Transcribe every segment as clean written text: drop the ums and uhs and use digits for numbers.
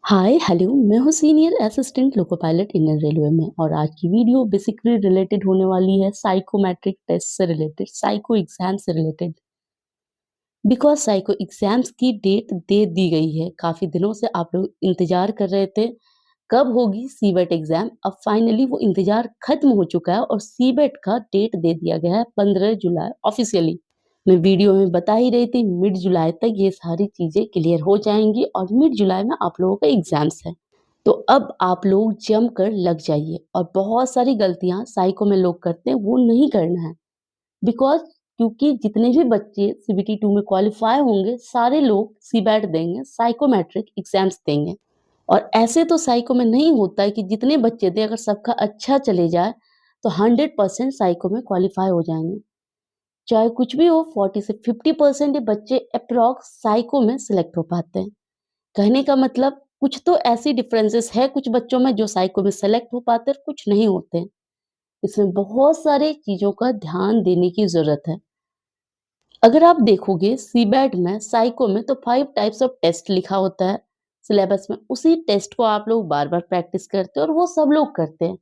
Hi hello मैं हूँ senior assistant loco pilot Indian railway में और आज की वीडियो बेसिकली रिलेटेड होने वाली है साइकोमेट्रिक टेस्ट से रिलेटेड साइको एग्जाम से रिलेटेड। बिकॉज साइको एग्जाम्स की डेट दे दी गई है। काफी दिनों से आप लोग इंतजार कर रहे थे कब होगी सीबेट एग्जाम। अब फाइनली वो इंतजार खत्म हो चुका है और सीबेट का डेट दे दिया गया है 15 जुलाई ऑफिशियली। मैं वीडियो में बता ही रही थी मिड जुलाई तक ये सारी चीजें क्लियर हो जाएंगी और मिड जुलाई में आप लोगों का एग्जाम्स है। तो अब आप लोग जम कर लग जाइए और बहुत सारी गलतियां साइको में लोग करते हैं वो नहीं करना है। बिकॉज क्योंकि जितने भी बच्चे सीबीटी 2 में क्वालिफाई होंगे सारे लोग सीबैट देंगे, साइकोमेट्रिक एग्जाम्स देंगे। और ऐसे तो साइको में नहीं होता है कि जितने बच्चे थे अगर सबका अच्छा चले जाए तो 100% साइको में क्वालिफाई हो जाएंगे। चाहे कुछ भी हो 40 से 50% बच्चे अप्रॉक्स साइको में सिलेक्ट हो पाते हैं। कहने का मतलब कुछ तो ऐसी डिफरेंसेस है कुछ बच्चों में जो साइको में सेलेक्ट हो पाते हैं, कुछ नहीं होते हैं। इसमें बहुत सारे चीज़ों का ध्यान देने की ज़रूरत है। अगर आप देखोगे सीबैट में साइको में तो 5 टाइप्स ऑफ टेस्ट लिखा होता है सिलेबस में। उसी टेस्ट को आप लोग बार-बार प्रैक्टिस करते हैं और वो सब लोग करते हैं।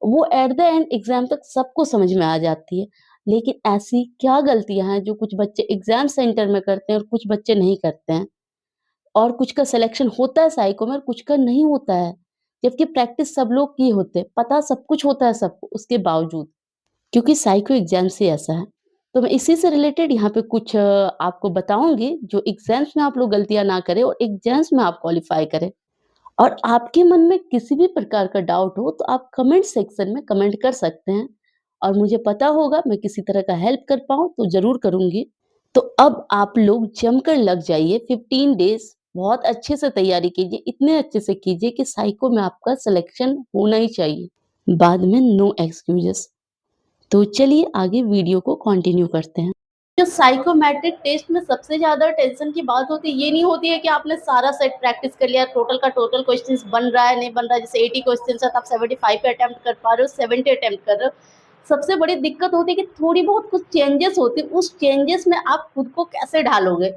वो एट द एंड एग्ज़ाम तक सबको समझ में आ जाती है। लेकिन ऐसी क्या गलतियाँ हैं जो कुछ बच्चे एग्ज़ाम सेंटर में करते हैं और कुछ बच्चे नहीं करते हैं? और कुछ का सिलेक्शन होता है साइको में और कुछ का नहीं होता है। जबकि प्रैक्टिस सब लोग किए होते हैं, पता सब कुछ होता है सबको उसके बावजूद। क्योंकि साइको एग्ज़ाम से ऐसा है। तो मैं इसी से रिलेटेड यहाँ पे कुछ आपको बताऊँगी जो एग्ज़ाम्स में आप लोग गलतियाँ ना करें और एग्ज़ाम्स में आप क्वालीफाई करें। और आपके मन में किसी भी प्रकार का डाउट हो तो आप कमेंट सेक्शन में कमेंट कर सकते हैं और मुझे पता होगा मैं किसी तरह का हेल्प कर पाऊँ तो ज़रूर करूँगी। तो अब आप लोग जमकर लग जाइए 15 डेज़ बहुत अच्छे से तैयारी कीजिए, इतने अच्छे से कीजिए कि साइको में आपका सिलेक्शन होना ही चाहिए। बाद में नो एक्सक्यूज़ेज़। तो चलिए आगे वीडियो को कंटिन्यू करते हैं। जो साइकोमेट्रिक टेस्ट में सबसे ज़्यादा टेंशन की बात होती है, ये नहीं होती है कि आपने सारा सेट प्रैक्टिस कर लिया, टोटल का टोटल क्वेश्चंस बन रहा है, नहीं बन रहा है। जैसे 80 क्वेश्चंस है तो आप 75 पे अटेम्प्ट कर पा रहे हो, 70 अटेम्प्ट कर रहे हो। सबसे बड़ी दिक्कत होती है कि थोड़ी बहुत कुछ चेंजेस होती है, उस चेंजेस में आप खुद को कैसे ढालोगे?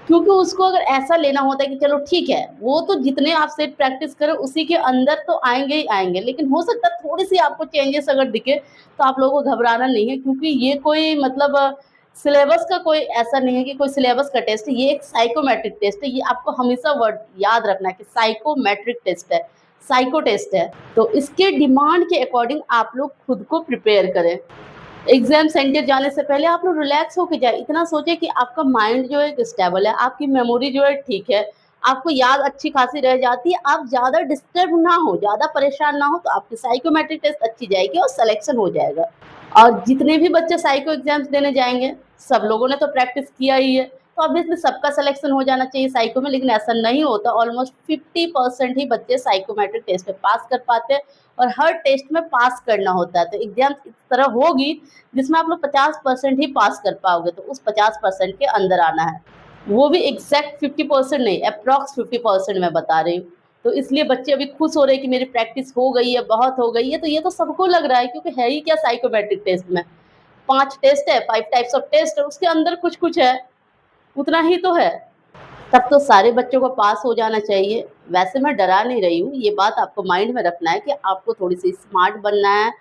क्योंकि उसको अगर ऐसा लेना होता है कि चलो ठीक है, वो तो जितने आप सेट प्रैक्टिस करो उसी के अंदर तो आएँगे ही आएँगे, लेकिन हो सकता है थोड़ी-सी आपको चेंजेस अगर दिखे, तो आप लोगों को घबराना नहीं है क्योंकि ये कोई मतलब सिलेबस का कोई ऐसा नहीं है कि कोई सिलेबस का टेस्ट है, ये एक साइकोमेट्रिक टेस्ट है। ये आपको हमेशा वर्ड याद रखना है कि साइकोमेट्रिक टेस्ट है, साइको टेस्ट है। तो इसके डिमांड के अकॉर्डिंग आप लोग खुद को प्रिपेयर करें। एग्ज़ाम सेंटर जाने से पहले आप लोग रिलैक्स होके जाएँ। इतना सोचिए कि आपका माइंड जो है स्टेबल है, आपकी मेमोरी जो है ठीक है, आपको याद अच्छी खासी रह जाती है, आप ज़्यादा डिस्टर्ब ना हो, ज़्यादा परेशान ना हो, तो आपकी साइकोमेट्रिक टेस्ट अच्छी जाएगी और सिलेक्शन हो जाएगा। और जितने भी बच्चे साइको एग्ज़ाम्स देने जाएँगे, सब लोगों ने तो प्रैक्टिस किया ही है, तो ऑब्वियसली सबका सिलेक्शन हो जाना चाहिए साइको में, लेकिन ऐसा नहीं होता। ऑलमोस्ट 50% ही बच्चे साइकोमेट्रिक टेस्ट में पास कर पाते हैं और हर टेस्ट में पास करना होता है। तो एग्ज़ाम इस तरह होगी जिसमें आप लोग 50% ही पास कर पाओगे, तो उस 50% के अंदर आना है। वो भी एग्ज़ैक्ट 50% नहीं, एप्रॉक्स 50% मैं बता रही हूँ। तो इसलिए बच्चे अभी खुश हो रहे हैं कि मेरी प्रैक्टिस हो गई है, बहुत हो गई है, तो ये तो सबको लग रहा है क्योंकि है ही क्या साइकोमेट्रिक टेस्ट में। 5 टेस्ट है, 5 टाइप्स ऑफ टेस्ट है, उसके अंदर कुछ-कुछ है, उतना ही तो है। तब तो सारे बच्चों को पास हो जाना चाहिए। वैसे मैं डरा नहीं रही हूँ, ये बात आपको माइंड में रखना है कि आपको थोड़ी-सी स्मार्ट बनना है,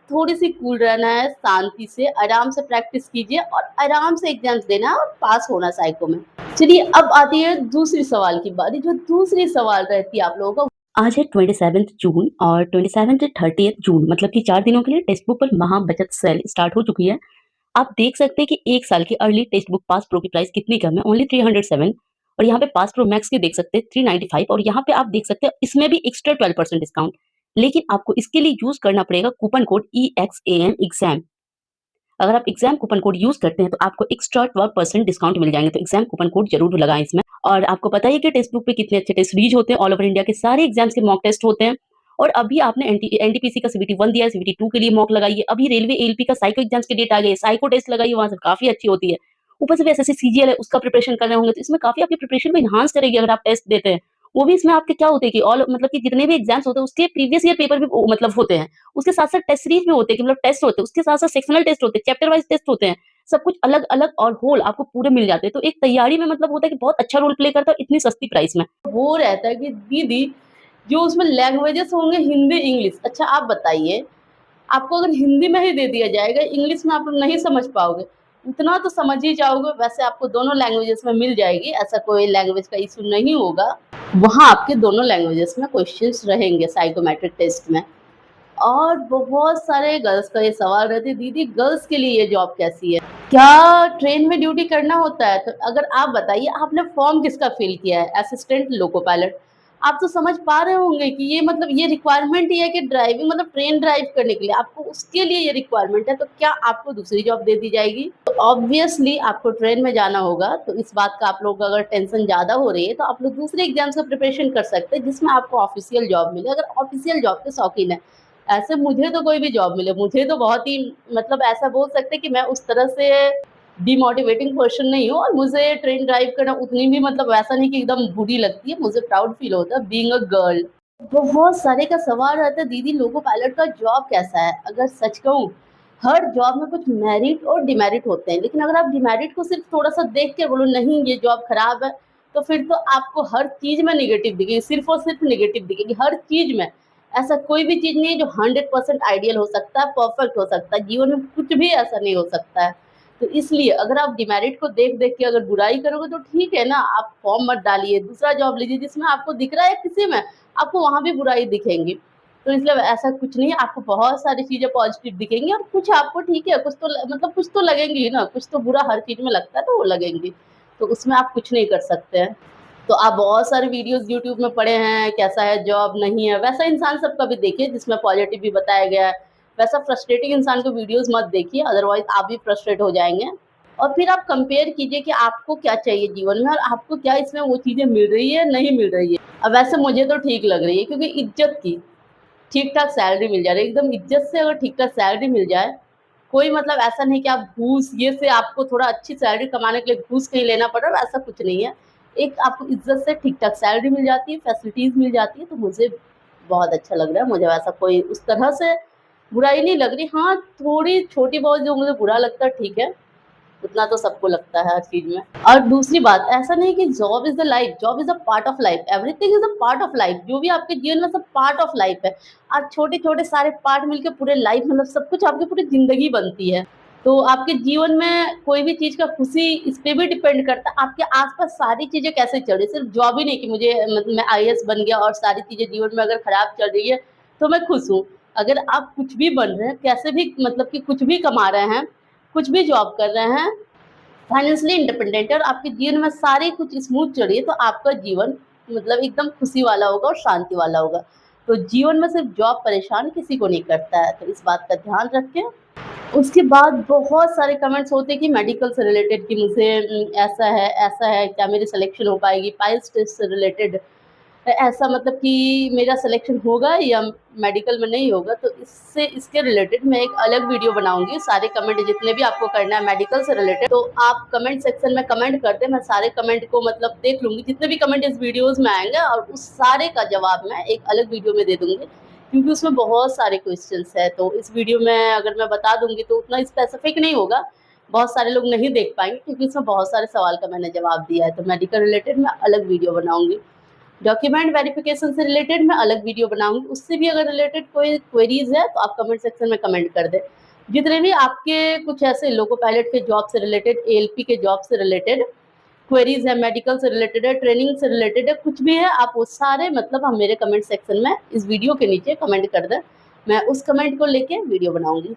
थोड़ी-सी कूल रहना है, शांति से, आराम से प्रैक्टिस कीजिए और आराम से एग्ज़ाम्स देना है और पास होना साइको में। चलिए अब आती है दूसरी सवाल की बारी, जो दूसरी सवाल रहती है आप लोगों का। आज है 27 जून और 27 से 30 जून मतलब कि 4 दिनों के लिए टेक्स्ट बुक पर महा बचत सेल स्टार्ट हो चुकी है। आप देख सकते हैं कि 1 साल की early text book pass pro की प्राइस कितनी कम है, ओनली 307। और यहाँ पे पास प्रो मैक्स के देख सकते हैं 395 और यहाँ पे आप देख सकते हैं इसमें भी एक्स्ट्रा 12% डिस्काउंट। लेकिन आपको इसके लिए यूज़ करना पड़ेगा कूपन कोड EXAM एग्ज़ाम। अगर आप एग्ज़ाम कूपन कोड यूज़ करते हैं तो आपको एक्स्ट्रा 12% डिस्काउंट मिल जाएँगे, तो एग्ज़ाम कूपन कोड ज़रूर लगाएँ इसमें। और आपको पता ही है कि टेक्स्ट बुक पे कितने अच्छे टेस्ट सीरीज़ होते हैं, ऑल ओवर इंडिया के सारे एग्ज़ाम्स के मॉक टेस्ट होते हैं। और अभी आपने एनटीपीसी का सीबीटी 1 दिया है, सीबीटी 2 के लिए मॉक लगाइए। अभी रेलवे एएलपी का साइको एग्ज़ाम्स की डेट आ गई है, साइको टेस्ट लगाइए, वहाँ से काफ़ी अच्छी होती है। ऊपर से भी एसएससी सीजीएल है, उसका प्रिपरेशन कर रहे होंगे, तो इसमें काफ़ी आपकी प्रिपरेशन को एनहांस करेगी अगर आप टेस्ट देते हैं। वो भी इसमें आपके क्या होते हैं कि ऑल मतलब कि जितने भी एग्ज़ाम्स होते हैं, उसके प्रीवियस ईयर पेपर भी मतलब होते हैं। उसके साथ-साथ टेस्ट सीरीज़ भी होते हैं कि मतलब टेस्ट होते हैं, उसके साथ-साथ सेक्शनल टेस्ट होते हैं, चैप्टर वाइज़ टेस्ट होते हैं। सब कुछ अलग-अलग और होल आपको पूरे मिल जाते हैं। तो एक तैयारी में मतलब होता है कि बहुत अच्छा रोल प्ले करता है इतनी सस्ती प्राइस में। वो रहता है कि दीदी जो उसमें लैंग्वेजेस होंगे हिंदी, इंग्लिश। अच्छा आप बताइए, आपको अगर हिंदी में ही दे दिया जाएगा, इंग्लिश में आप लोग नहीं समझ पाओगे, उतना तो समझ ही जाओगे। वैसे आपको दोनों लैंग्वेजेस में मिल जाएगी, ऐसा कोई लैंग्वेज का इश्यू नहीं होगा। वहाँ आपके दोनों लैंग्वेजेस में क्वेश्चंस रहेंगे साइकोमेट्रिक टेस्ट में। और बहुत सारे गर्ल्स का ये सवाल रहते हैं, दीदी गर्ल्स के लिए ये जॉब कैसी है? क्या ट्रेन में ड्यूटी करना होता है? तो अगर आप बताइए आपने फॉर्म किसका फिल किया है? Assistant loco pilot. आप तो समझ पा रहे होंगे कि ये मतलब ये रिक्वायरमेंट ही है कि ड्राइविंग मतलब ट्रेन ड्राइव करने के लिए आपको उसके लिए ये रिक्वायरमेंट है, तो क्या आपको दूसरी जॉब दे दी जाएगी? तो ऑब्वियसली आपको ट्रेन में जाना होगा, तो इस बात का आप लोग अगर टेंशन ज़्यादा हो रही है तो आप लोग दूसरे एग्जाम्स का प्रिपरेशन कर सकते हैं जिसमें आपको ऑफिशियल जॉब मिले, अगर ऑफिशियल जॉब के शौकीन है। ऐसे मुझे तो कोई भी जॉब मिले, मुझे तो बहुत ही मतलब ऐसा बोल सकते हैं कि मैं उस तरह से डिमोटिवेटिंग पर्सन नहीं हूँ और मुझे ट्रेन ड्राइव करना उतनी भी मतलब वैसा नहीं कि एकदम बुरी लगती है, मुझे प्राउड फील होता है बीइंग अ गर्ल। बहुत सारे का सवाल रहता है, दीदी लोको पायलट का जॉब कैसा है? अगर सच कहूँ, हर जॉब में कुछ मेरिट और डिमेरिट होते हैं, लेकिन अगर आप डिमेरिट को सिर्फ थोड़ा-सा देख के बोलो नहीं ये जॉब खराब है, तो फिर तो आपको हर चीज़ में नेगेटिव दिखेगी, सिर्फ और सिर्फ नेगेटिव दिखेगी, हर चीज़ में। ऐसा कोई भी चीज़ नहीं है जो 100% आइडियल हो सकता है, परफेक्ट हो सकता है, जीवन में कुछ भी ऐसा नहीं हो सकता है। तो इसलिए अगर आप डिमेरिट को देख-देख के अगर बुराई करोगे तो ठीक है ना, आप फॉर्म मत डालिए, दूसरा जॉब लीजिए जिसमें आपको दिख रहा है किसी में, आपको वहाँ भी बुराई दिखेंगी। तो इसलिए ऐसा कुछ नहीं है, आपको बहुत सारी चीज़ें पॉज़िटिव दिखेंगी और कुछ आपको ठीक है, कुछ तो मतलब कुछ तो लगेंगी ही ना, कुछ तो बुरा हर चीज़ में लगता है तो वो लगेंगी। तो उसमें आप कुछ नहीं कर सकते हैं। तो आप बहुत सारे वीडियोज़ यूट्यूब में पढ़े हैं, कैसा है जॉब, नहीं है, वैसा इंसान सबका भी देखिए जिसमें पॉज़िटिव भी बताया गया है। वैसा फ्रस्ट्रेटिंग इंसान के वीडियोज़ मत देखिए, अदरवाइज़ आप भी फ्रस्ट्रेट हो जाएँगे। और फिर आप कंपेयर कीजिए कि आपको क्या चाहिए जीवन में और आपको क्या इसमें वो चीज़ें मिल रही है, नहीं मिल रही है। अब वैसे मुझे तो ठीक लग रही है क्योंकि इज़्ज़त की, ठीक-ठाक सैलरी मिल जा रही है, एकदम इज़्ज़त से अगर ठीक-ठाक सैलरी मिल जाए, कोई मतलब ऐसा नहीं कि आप घूस ये से आपको थोड़ा अच्छी सैलरी कमाने के लिए घूस कहीं लेना पड़ रहा है, ऐसा कुछ नहीं है। एक आपको इज़्ज़त से ठीक-ठाक सैलरी मिल जाती है, फैसिलिटीज़ मिल जाती है, तो मुझे बहुत अच्छा लग रहा है। मुझे वैसा कोई उस तरह से बुराई नहीं लग रही। हाँ, थोड़ी छोटी-बहुत जो मुझे बुरा लगता है ठीक है, उतना तो सबको लगता है हर चीज़ में। और दूसरी बात ऐसा नहीं कि job is the life, job is a part of life, everything is a part of life. जो भी आपके जीवन में सब पार्ट ऑफ लाइफ है। आज छोटे-छोटे सारे पार्ट मिलके पूरे लाइफ मतलब सब कुछ आपकी पूरी ज़िंदगी बनती है। तो आपके जीवन में कोई भी चीज़ का खुशी इस पे भी डिपेंड करता है, आपके आस-पास सारी चीज़ें कैसे चल रही है। सिर्फ जॉब ही नहीं कि मुझे मतलब मैं आईएएस बन गया और सारी चीज़ें जीवन में अगर खराब चल रही है, तो मैं खुश हूँ। अगर आप कुछ भी बन रहे हैं, कैसे भी मतलब कि कुछ भी कमा रहे हैं, कुछ भी जॉब कर रहे हैं, फाइनेंशियली इंडिपेंडेंट है और आपके जीवन में सारे कुछ स्मूथ चल रही है, तो आपका जीवन मतलब एकदम खुशी वाला होगा और शांति वाला होगा। तो जीवन में सिर्फ जॉब परेशान किसी को नहीं करता है, तो इस बात का ध्यान रखें। उसके बाद बहुत सारे कमेंट्स होते हैं कि मेडिकल से रिलेटेड कि मुझे ऐसा है, क्या मेरी सिलेक्शन हो पाएगी? पाइल्स टेस्ट से रिलेटेड ऐसा मतलब कि मेरा सिलेक्शन होगा या मेडिकल में नहीं होगा, तो इसके रिलेटेड मैं एक अलग वीडियो बनाऊँगी। सारे कमेंट जितने भी आपको करना है मेडिकल से रिलेटेड, तो आप कमेंट सेक्शन में कमेंट कर दें, मैं सारे कमेंट को मतलब देख लूँगी। जितने भी कमेंट इस वीडियोज़ में आएँगे और उस सारे का जवाब मैं एक अलग वीडियो में दे दूँगी, क्योंकि उसमें बहुत सारे क्वेश्चन्स हैं। तो इस वीडियो में अगर मैं बता दूँगी तो उतना स्पेसिफिक नहीं होगा, बहुत सारे लोग नहीं देख पाएँगे क्योंकि इसमें बहुत सारे सवाल का मैंने जवाब दिया है। तो मेडिकल रिलेटेड मैं अलग वीडियो बनाऊँगी। डॉक्यूमेंट वेरिफिकेशन से रिलेटेड मैं अलग वीडियो बनाऊँगी, उससे भी अगर रिलेटेड कोई क्वेरीज़ है तो आप कमेंट सेक्शन में कमेंट कर दें। जितने भी आपके कुछ ऐसे लोको पायलट के जॉब से रिलेटेड, एएलपी के जॉब से रिलेटेड क्वेरीज़ है, मेडिकल से रिलेटेड है, ट्रेनिंग से रिलेटेड है, कुछ भी है आप वो सारे मतलब हम मेरे कमेंट सेक्शन में इस वीडियो के नीचे कमेंट कर दें। मैं उस कमेंट को लेके वीडियो बनाऊँगी।